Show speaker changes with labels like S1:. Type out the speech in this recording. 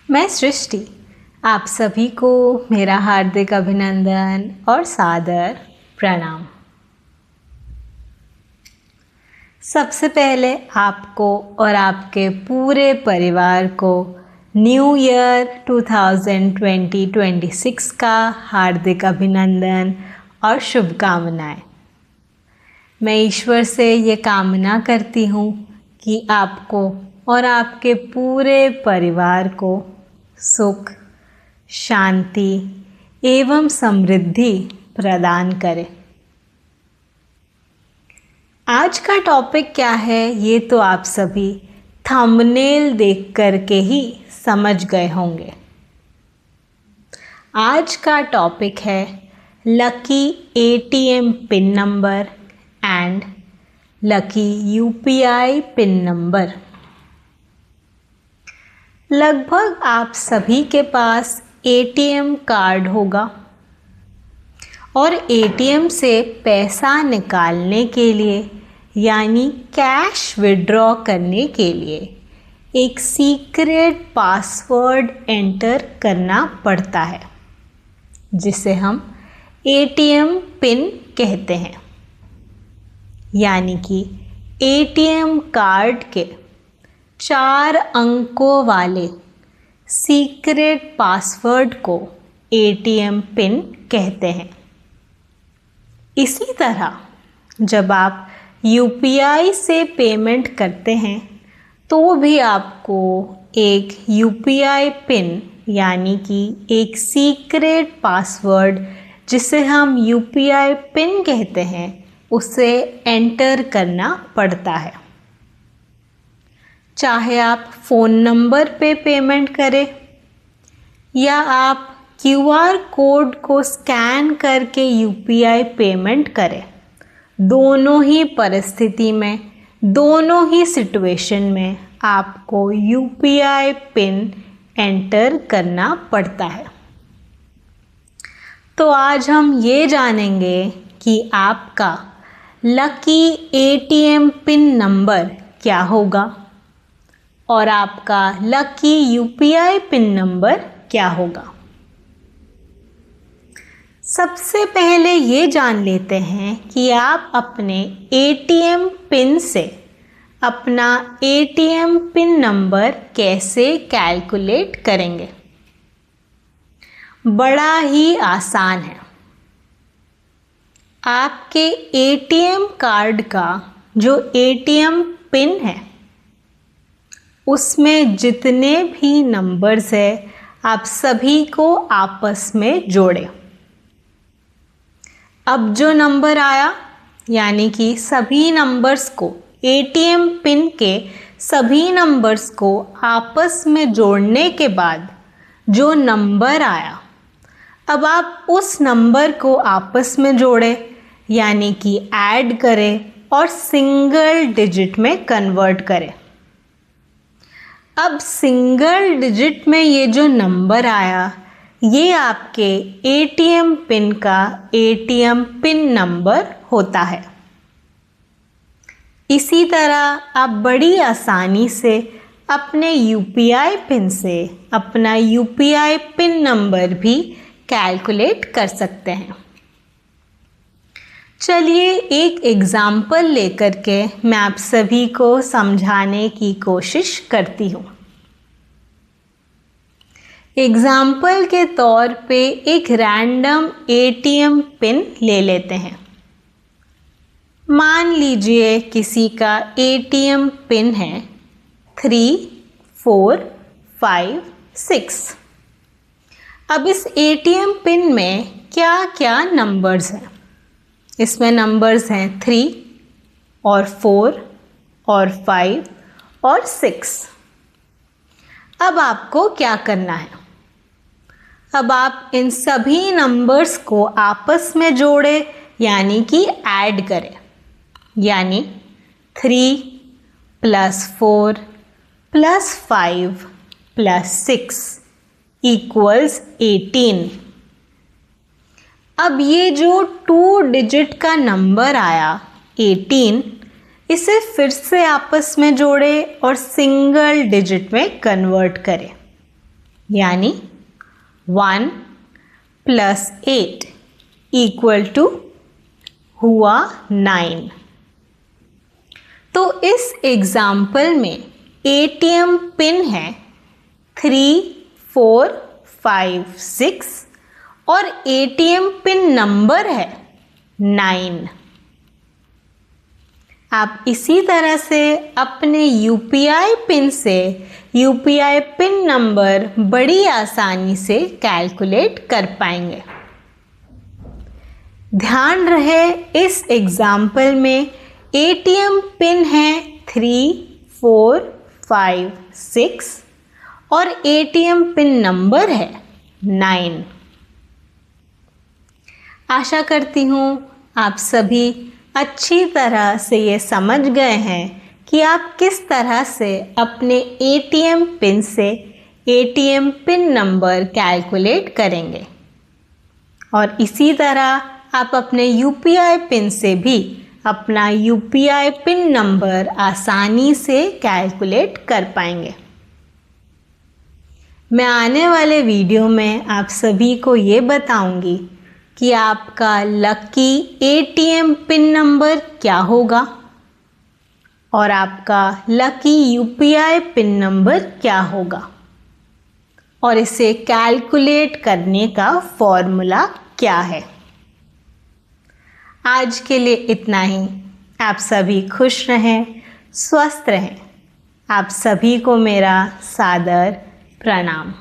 S1: मैं सृष्टि, आप सभी को मेरा हार्दिक अभिनंदन और सादर प्रणाम। सबसे पहले आपको और आपके पूरे परिवार को न्यू ईयर 2020-26 का हार्दिक अभिनंदन और शुभकामनाएं। मैं ईश्वर से ये कामना करती हूँ कि आपको और आपके पूरे परिवार को सुख, शांति एवं समृद्धि प्रदान करे। आज का टॉपिक क्या है ये तो आप सभी थंबनेल देख कर के ही समझ गए होंगे। आज का टॉपिक है lucky ATM pin number and lucky UPI pin number. लगभग आप सभी के पास एटीएम कार्ड होगा और एटीएम से पैसा निकालने के लिए यानी कैश विड्रॉ करने के लिए एक सीक्रेट पासवर्ड एंटर करना पड़ता है जिसे हम एटीएम पिन कहते हैं। यानी कि एटीएम कार्ड के 4 अंकों वाले सीक्रेट पासवर्ड को एटीएम पिन कहते हैं। इसी तरह जब आप यूपीआई से पेमेंट करते हैं तो भी आपको एक यूपीआई पिन यानी कि एक सीक्रेट पासवर्ड जिसे हम यूपीआई पिन कहते हैं उसे एंटर करना पड़ता है। चाहे आप फ़ोन नंबर पे पेमेंट करें या आप क्यूआर कोड को स्कैन करके यूपीआई पेमेंट करें, दोनों ही परिस्थिति में, दोनों ही सिचुएशन में आपको यूपीआई पिन एंटर करना पड़ता है। तो आज हम ये जानेंगे कि आपका लकी एटीएम पिन नंबर क्या होगा और आपका लकी यूपीआई पिन नंबर क्या होगा। सबसे पहले ये जान लेते हैं कि आप अपने एटीएम पिन से अपना एटीएम पिन नंबर कैसे कैलकुलेट करेंगे। बड़ा ही आसान है। आपके एटीएम कार्ड का जो एटीएम पिन है उसमें जितने भी नंबर्स है आप सभी को आपस में जोड़ें। अब जो नंबर आया यानी कि सभी नंबर्स को एटीएम पिन के सभी नंबर्स को आपस में जोड़ने के बाद जो नंबर आया, अब आप उस नंबर को आपस में जोड़ें यानी कि ऐड करें और सिंगल डिजिट में कन्वर्ट करें। अब सिंगल डिजिट में ये जो नंबर आया ये आपके एटीएम पिन का एटीएम पिन नंबर होता है। इसी तरह आप बड़ी आसानी से अपने यूपीआई पिन से अपना यूपीआई पिन नंबर भी कैलकुलेट कर सकते हैं। चलिए एक एग्जाम्पल लेकर के मैं आप सभी को समझाने की कोशिश करती हूँ। एग्जाम्पल के तौर पे एक रैंडम एटीएम पिन ले लेते हैं। मान लीजिए किसी का एटीएम पिन है 3456। अब इस एटीएम पिन में क्या क्या नंबर्स हैं? इसमें नंबर्स हैं 3 और 4 और 5 और 6। अब आपको क्या करना है? अब आप इन सभी नंबर्स को आपस में जोड़ें यानी कि ऐड करें। यानी 3 + 4 + 5 + 6 = 18। अब ये जो 2 डिजिट का नंबर आया 18, इसे फिर से आपस में जोड़ें और सिंगल डिजिट में कन्वर्ट करें। यानी 1 + 8 = हुआ 9। तो इस एग्जाम्पल में ATM पिन है 3, 4, 5, 6 और ATM पिन नंबर है 9। आप इसी तरह से अपने UPI पिन से UPI पिन नंबर बड़ी आसानी से कैलकुलेट कर पाएंगे। ध्यान रहे इस एग्जाम्पल में ATM पिन है 3, 4, 5, 6 और ATM पिन नंबर है 9। आशा करती हूँ आप सभी अच्छी तरह से ये समझ गए हैं कि आप किस तरह से अपने ATM पिन से ATM पिन नंबर कैलकुलेट करेंगे और इसी तरह आप अपने UPI पिन से भी अपना UPI पिन नंबर आसानी से कैलकुलेट कर पाएंगे। मैं आने वाले वीडियो में आप सभी को ये बताऊंगी कि आपका लकी ATM पिन नंबर क्या होगा और आपका लकी UPI पिन नंबर क्या होगा और इसे कैलकुलेट करने का फॉर्मूला क्या है। आज के लिए इतना ही। आप सभी खुश रहें, स्वस्थ रहें। आप सभी को मेरा सादर प्रणाम।